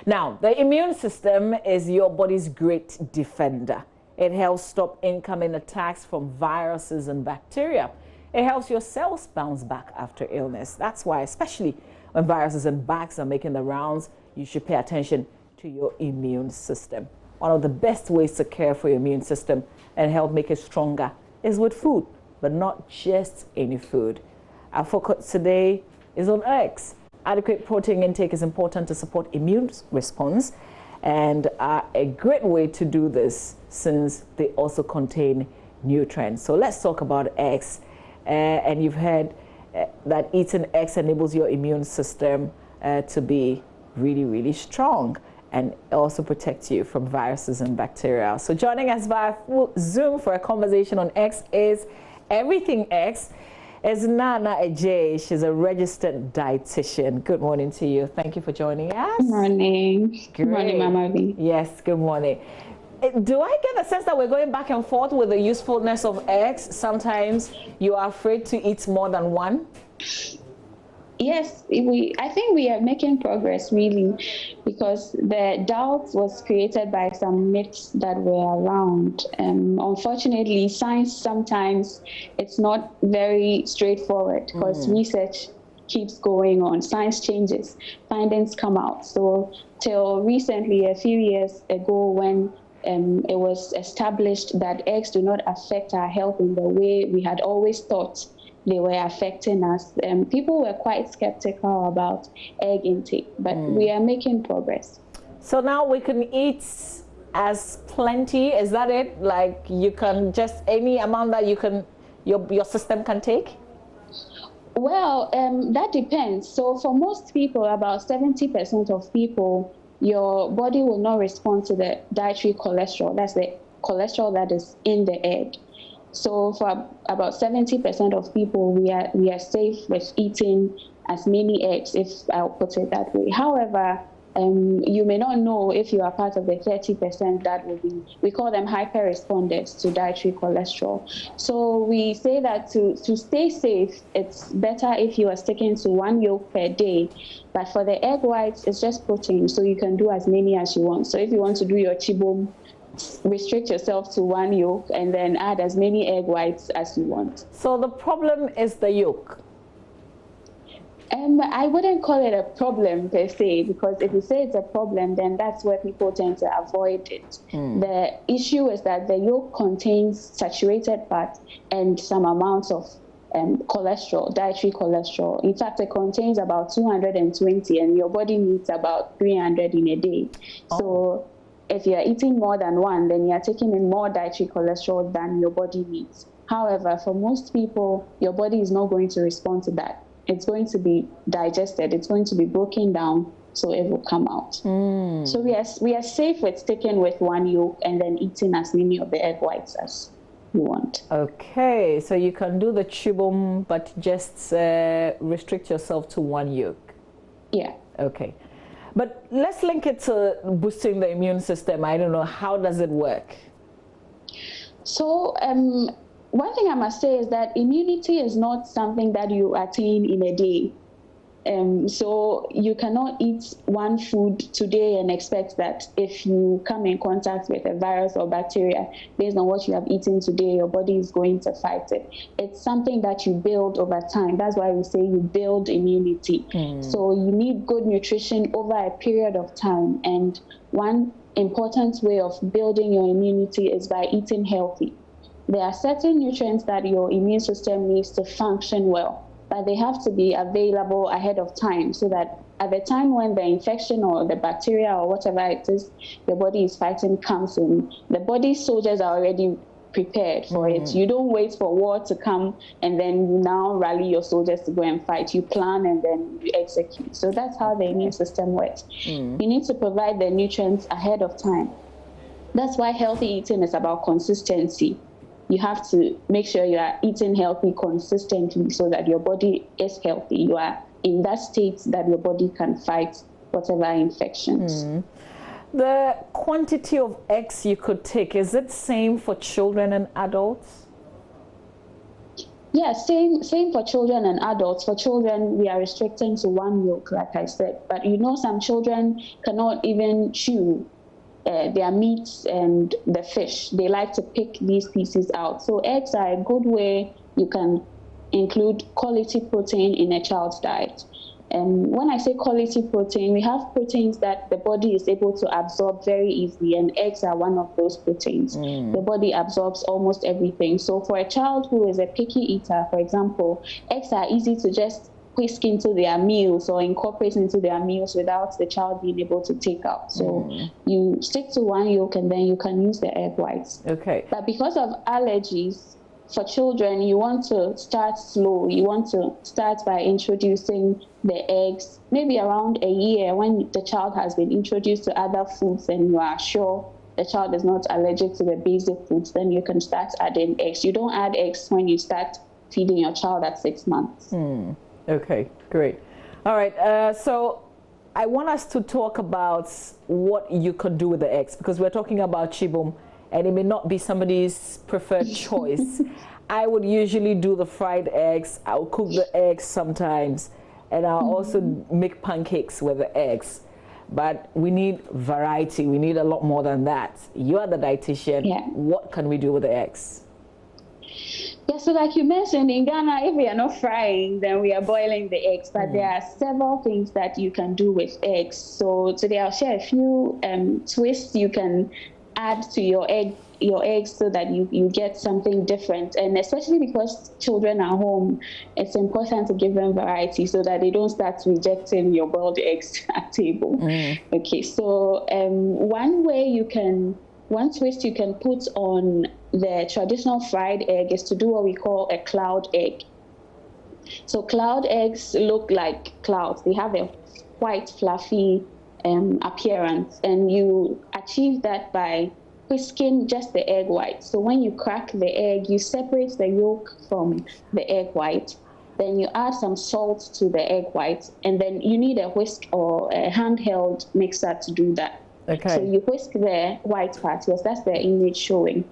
Now, the immune system is your body's great defender. It helps stop incoming attacks from viruses and bacteria. It helps your cells bounce back after illness. That's why, especially when viruses and bugs are making the rounds, you should pay attention to your immune system. One of the best ways to care for your immune system and help make it stronger is with food, but not just any food. Our focus today is on eggs. Adequate protein intake is important to support immune response and are a great way to do this since they also contain nutrients. So let's talk about eggs. And you've heard that eating eggs enables your immune system to be really, really strong and also protects you from viruses and bacteria. So joining us via Zoom for a conversation on eggs is Everything Eggs is Nana Ajay. She's a registered dietitian. Good morning to you. Thank you for joining us. Good morning. Great. Good morning, Mama B. Yes, good morning. Do I get the sense that we're going back and forth with the usefulness of eggs? Sometimes you are afraid to eat more than one? Yes, I think we are making progress, really, because the doubt was created by some myths that were around. Unfortunately, science sometimes it's not very straightforward because research keeps going on. Science changes, findings come out. So till recently, a few years ago, when it was established that eggs do not affect our health in the way we had always thought they were affecting us, people were quite skeptical about egg intake, but we are making progress. So now we can eat as plenty, is that it? Like you can just any amount that you can, your system can take? Well, that depends. So for most people, about 70% of people, your body will not respond to the dietary cholesterol. That's the cholesterol that is in the egg. So for about 70% of people, we are safe with eating as many eggs, if I'll put it that way. However, you may not know if you are part of the 30% that will be, we call them hyper-responders to dietary cholesterol. So we say that to stay safe, it's better if you are sticking to 1 yolk per day. But for the egg whites, it's just protein, so you can do as many as you want. So if you want to do your chibom, restrict yourself to 1 yolk and then add as many egg whites as you want. So the problem is the yolk? I wouldn't call it a problem per se, because if you say it's a problem, then that's where people tend to avoid it. The issue is that the yolk contains saturated fat and some amounts of cholesterol, dietary cholesterol. In fact, it contains about 220 and your body needs about 300 in a day. So if you are eating more than one, then you are taking in more dietary cholesterol than your body needs. However, for most people, your body is not going to respond to that. It's going to be digested. It's going to be broken down, so it will come out. So we are safe with sticking with 1 yolk and then eating as many of the egg whites as you want. Okay, so you can do the chibum, but just restrict yourself to 1 yolk. Yeah. Okay. But let's link it to boosting the immune system. I don't know, how does it work? So one thing I must say is that immunity is not something that you attain in a day. So you cannot eat one food today and expect that if you come in contact with a virus or bacteria, based on what you have eaten today, your body is going to fight it. It's something that you build over time. That's why we say you build immunity. So you need good nutrition over a period of time. And one important way of building your immunity is by eating healthy. There are certain nutrients that your immune system needs to function well, but they have to be available ahead of time so that at the time when the infection or the bacteria or whatever it is your body is fighting comes in, the body's soldiers are already prepared for it. You don't wait for war to come and then you now rally your soldiers to go and fight. You plan and then you execute. So that's how the immune system works. You need to provide the nutrients ahead of time. That's why healthy eating is about consistency. You have to make sure you are eating healthy consistently so that your body is healthy. You are in that state that your body can fight whatever infections. The quantity of eggs you could take, is it same for children and adults? Yeah, same for children and adults. For children, we are restricting to one yolk, like I said. But some children cannot even chew their meats and the fish. They like to pick these pieces out. So eggs are a good way you can include quality protein in a child's diet. And when I say quality protein, we have proteins that the body is able to absorb very easily, and eggs are one of those proteins. The body absorbs almost everything. So for a child who is a picky eater, for example, eggs are easy to just whisk into their meals or incorporate into their meals without the child being able to take out. So you stick to one yolk and then you can use the egg whites. Okay. But because of allergies, for children, you want to start slow. You want to start by introducing the eggs maybe around a year, when the child has been introduced to other foods and you are sure the child is not allergic to the basic foods. Then you can start adding eggs. You don't add eggs when you start feeding your child at 6 months. Okay, great. All right, so I want us to talk about what you could do with the eggs, because we're talking about chibum and it may not be somebody's preferred choice. I would usually do the fried eggs. I'll cook the eggs sometimes, and I'll also make pancakes with the eggs. But we need variety. We need a lot more than that. You are the dietitian. Yeah. What can we do with the eggs? Yeah, so like you mentioned, in Ghana, if we are not frying, then we are boiling the eggs. But there are several things that you can do with eggs. So today I'll share a few twists you can add to your eggs so that you get something different. And especially because children are home, it's important to give them variety so that they don't start rejecting your boiled eggs at table. Okay, so one twist you can put on the traditional fried egg is to do what we call a cloud egg. So cloud eggs look like clouds. They have a white, fluffy appearance, and you achieve that by whisking just the egg white. So when you crack the egg, you separate the yolk from the egg white. Then you add some salt to the egg white, and then you need a whisk or a handheld mixer to do that. Okay. So you whisk the white part, because that's the image showing.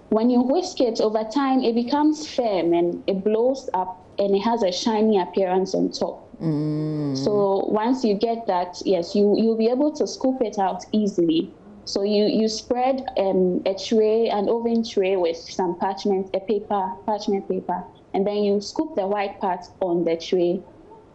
When you whisk it, over time, it becomes firm and it blows up and it has a shiny appearance on top. So once you get that, yes, you'll be able to scoop it out easily. So you spread a tray, an oven tray with some parchment paper, and then you scoop the white part on the tray,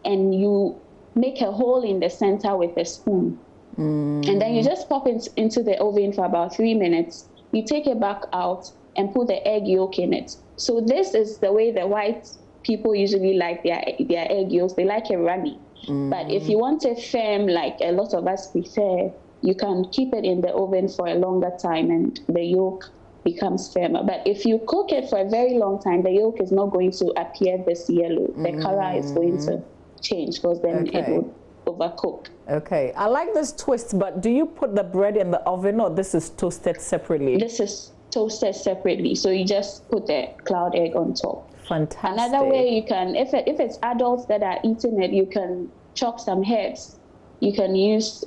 and you make a hole in the center with a spoon. And then you just pop it into the oven for about 3 minutes. You take it back out and put the egg yolk in it. So this is the way the white people usually like their egg yolks. They like it runny. But if you want it firm, like a lot of us prefer, you can keep it in the oven for a longer time and the yolk becomes firmer. But if you cook it for a very long time, the yolk is not going to appear this yellow. The color is going to change, because then it will overcook. Okay, I like this twist, but do you put the bread in the oven, or this is toasted separately? This is toasted separately, so you just put the cloud egg on top. Fantastic. Another way you can, if it's adults that are eating it, you can chop some herbs. You can use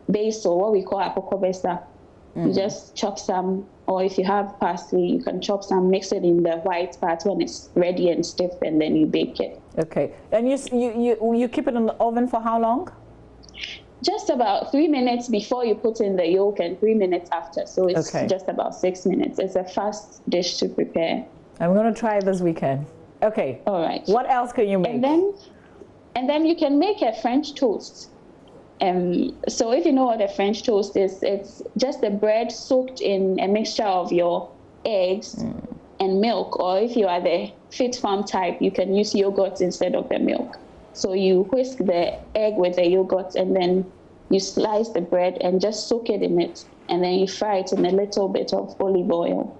basil, what we call apokobesa. You just chop some, or if you have parsley, you can chop some, mix it in the white part when it's ready and stiff, and then you bake it. Okay, and you keep it in the oven for how long? Just about 3 minutes before you put in the yolk and 3 minutes after. So it's just about 6 minutes. It's a fast dish to prepare. I'm going to try it this weekend. Okay. All right. What else can you make? And then you can make a French toast. So if you know what a French toast is, it's just the bread soaked in a mixture of your eggs and milk. Or if you are the fit farm type, you can use yogurt instead of the milk. So you whisk the egg with the yogurt, and then you slice the bread and just soak it in it. And then you fry it in a little bit of olive oil.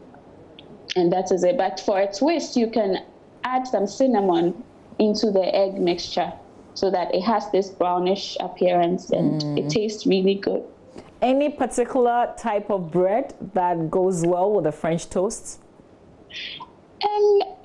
And that is it. But for a twist, you can add some cinnamon into the egg mixture so that it has this brownish appearance and it tastes really good. Any particular type of bread that goes well with a French toast?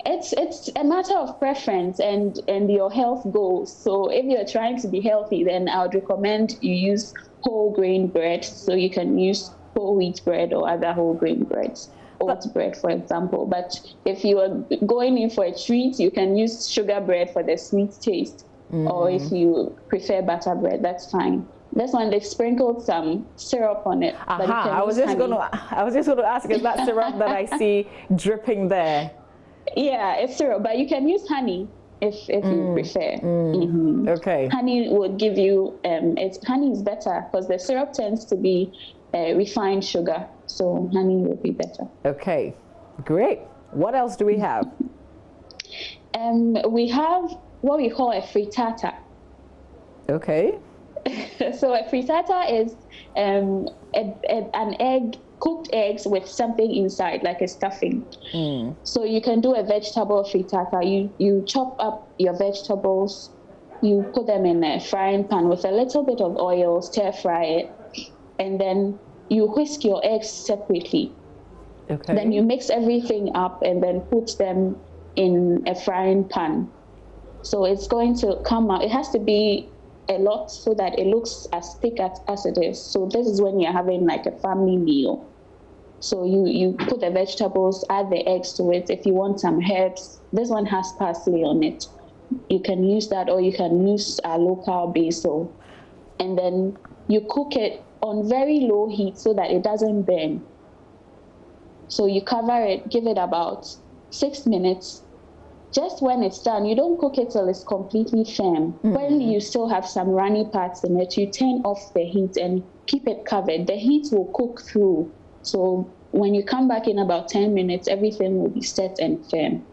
It's a matter of preference and your health goals. So if you're trying to be healthy, then I would recommend you use whole grain bread. So you can use whole wheat bread or other whole grain breads. oat bread, for example. But if you are going in for a treat, you can use sugar bread for the sweet taste. Or if you prefer butter bread, that's fine. This one, they sprinkled some syrup on it. But you can I was just going to ask, is that syrup that I see dripping there? Yeah, it's syrup, but you can use honey if you prefer. Okay. Honey would give you, honey is better because the syrup tends to be refined sugar. So honey would be better. Okay, great. What else do we have? We have what we call a frittata. Okay. So a frittata is an egg, cooked eggs with something inside, like a stuffing. So you can do a vegetable frittata. You chop up your vegetables, you put them in a frying pan with a little bit of oil, stir fry it, and then you whisk your eggs separately. Okay. Then you mix everything up and then put them in a frying pan. So it's going to come out. It has to be a lot so that it looks as thick as it is. So this is when you're having like a family meal. So you put the vegetables, add the eggs to it. If you want some herbs, this one has parsley on it. You can use that, or you can use our local basil. And then you cook it on very low heat so that it doesn't burn. So you cover it, give it about 6 minutes. Just when it's done, you don't cook it till it's completely firm. When you still have some runny parts in it, you turn off the heat and keep it covered. The heat will cook through. So when you come back in about 10 minutes, everything will be set and firm.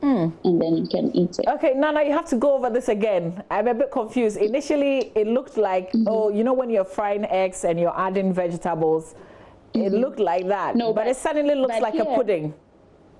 And then you can eat it. Okay, Nana, you have to go over this again. I'm a bit confused. Initially, it looked like, when you're frying eggs and you're adding vegetables, it looked like that. No, but it suddenly looks like a pudding.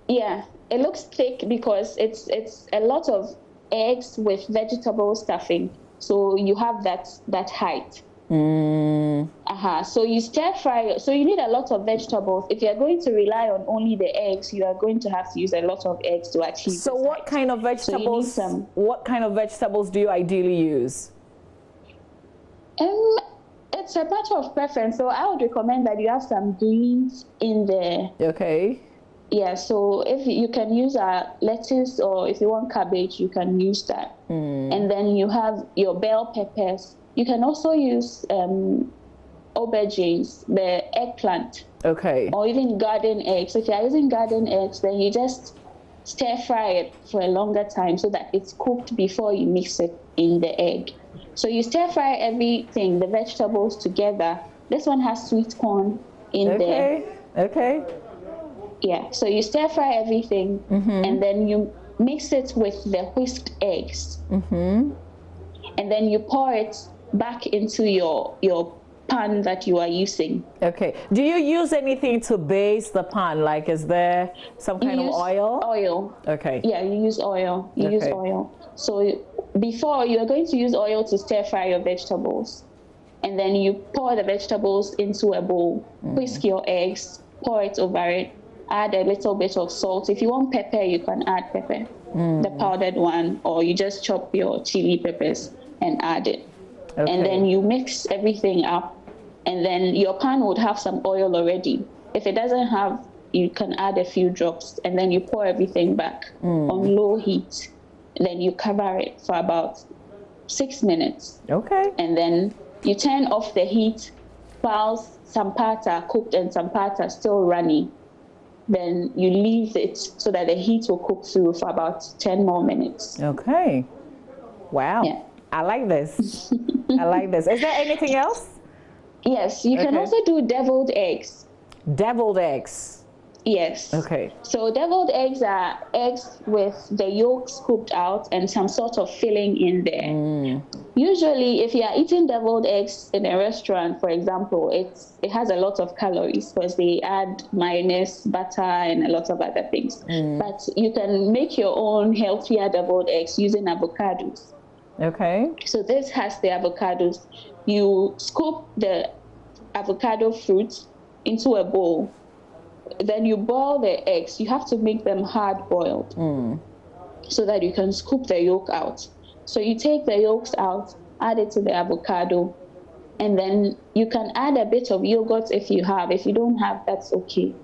Yeah, it looks thick because it's a lot of eggs with vegetable stuffing. So you have that height. So you stir fry. So you need a lot of vegetables. If you're going to rely on only the eggs, you are going to have to use a lot of eggs to achieve. So what kind of vegetables? So what kind of vegetables do you ideally use? It's a matter of preference. So I would recommend that you have some greens in there. Okay. Yeah, so if you can use lettuce, or if you want cabbage, you can use that. And then you have your bell peppers. You can also use aubergines, the eggplant. Okay. Or even garden eggs. If you're using garden eggs, then you just stir fry it for a longer time so that it's cooked before you mix it in the egg. So you stir fry everything, the vegetables together. This one has sweet corn in there. Okay. Yeah, so you stir fry everything, and then you mix it with the whisked eggs. And then you pour it back into your pan that you are using. Okay. Do you use anything to baste the pan? Like, is there some kind of oil? Oil. Okay. Yeah, you use oil. Use oil. So before, you are going to use oil to stir fry your vegetables. And then you pour the vegetables into a bowl, whisk your eggs, pour it over it, add a little bit of salt. If you want pepper, you can add pepper, the powdered one, or you just chop your chili peppers and add it. And then you mix everything up, and then your pan would have some oil already. If it doesn't have, you can add a few drops, and then you pour everything back on low heat. Then you cover it for about 6 minutes. Okay. And then you turn off the heat while some parts are cooked and some parts are still runny. Then you leave it so that the heat will cook through for about 10 more minutes. Okay. Wow. Yeah. I like this. I like this. Is there anything else? Yes, you can also do deviled eggs. Deviled eggs? Yes. Okay. So deviled eggs are eggs with the yolks scooped out and some sort of filling in there. Usually, if you are eating deviled eggs in a restaurant, for example, it has a lot of calories because they add mayonnaise, butter, and a lot of other things. But you can make your own healthier deviled eggs using avocados. Okay. So this has the avocados. You scoop the avocado fruit into a bowl. Then you boil the eggs. You have to make them hard boiled so that you can scoop the yolk out. So you take the yolks out, add it to the avocado, and then you can add a bit of yogurt if you have. If you don't have, that's okay.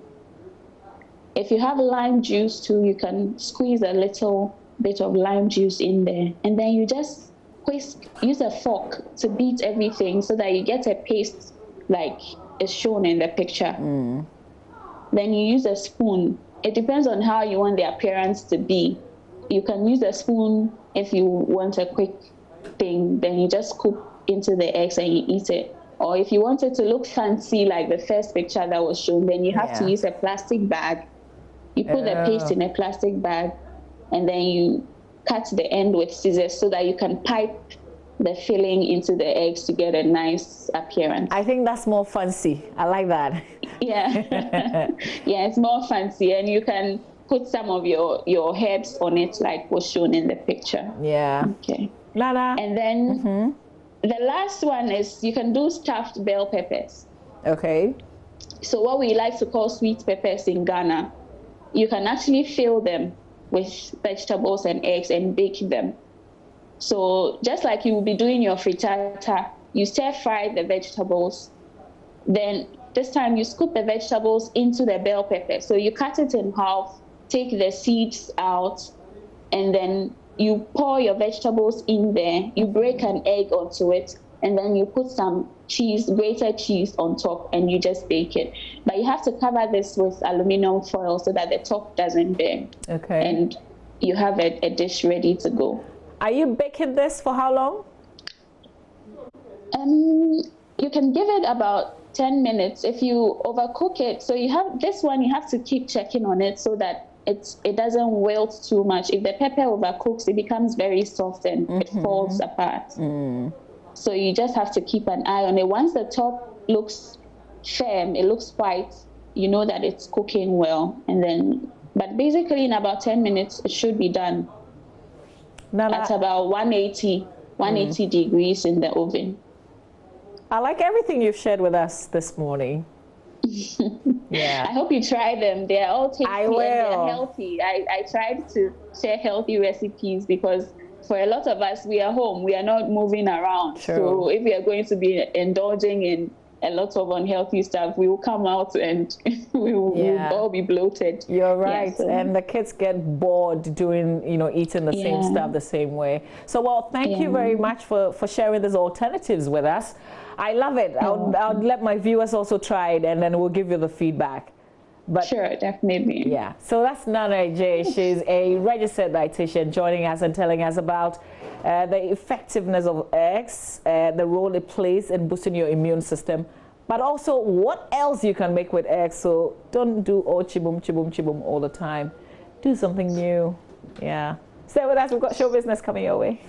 If you have lime juice too, you can squeeze a little bit of lime juice in there, and then you just use a fork to beat everything so that you get a paste like is shown in the picture. Then you use a spoon. It depends on how you want the appearance to be. You can use a spoon if you want a quick thing, then you just scoop into the eggs and you eat it. Or if you want it to look fancy like the first picture that was shown, then you have to use a plastic bag. You put the paste in a plastic bag, and then you cut the end with scissors so that you can pipe the filling into the eggs to get a nice appearance. I think that's more fancy. I like that. Yeah. Yeah, it's more fancy, and you can put some of your herbs on it like was shown in the picture. Yeah. Okay. Lala. And then the last one is you can do stuffed bell peppers. Okay. So what we like to call sweet peppers in Ghana, you can actually fill them with vegetables and eggs and bake them. So just like you will be doing your frittata, you stir fry the vegetables. Then this time you scoop the vegetables into the bell pepper. So you cut it in half, take the seeds out, and then you pour your vegetables in there. You break an egg onto it, and then you put some cheese, grated cheese on top, and you just bake it. But you have to cover this with aluminum foil so that the top doesn't burn. Okay. And you have a dish ready to go. Are you baking this for how long? You can give it about 10 minutes. If you overcook it, so you have this one, you have to keep checking on it so that it doesn't wilt too much. If the pepper overcooks, it becomes very soft and it falls apart. So you just have to keep an eye on it. Once the top looks firm, it looks white, you know that it's cooking well. And then, but basically in about 10 minutes, it should be done. At about 180 degrees in the oven. I like everything you've shared with us this morning. Yeah. I hope you try them. They're all tasty and they're healthy. I tried to share healthy recipes because for a lot of us, we are home. We are not moving around. True. So if we are going to be indulging in a lot of unhealthy stuff, we will come out and we will all be bloated. You're right. Yeah, so. And the kids get bored doing, eating the same stuff the same way. So, well, thank you very much for sharing these alternatives with us. I love it. I'll let my viewers also try it, and then we'll give you the feedback. But sure, definitely. Yeah. So that's Nana J. She's a registered dietitian joining us and telling us about the effectiveness of eggs, the role it plays in boosting your immune system, but also what else you can make with eggs. So don't do all chibum, chibum, chibum all the time. Do something new. Yeah. Stay with us. We've got show business coming your way.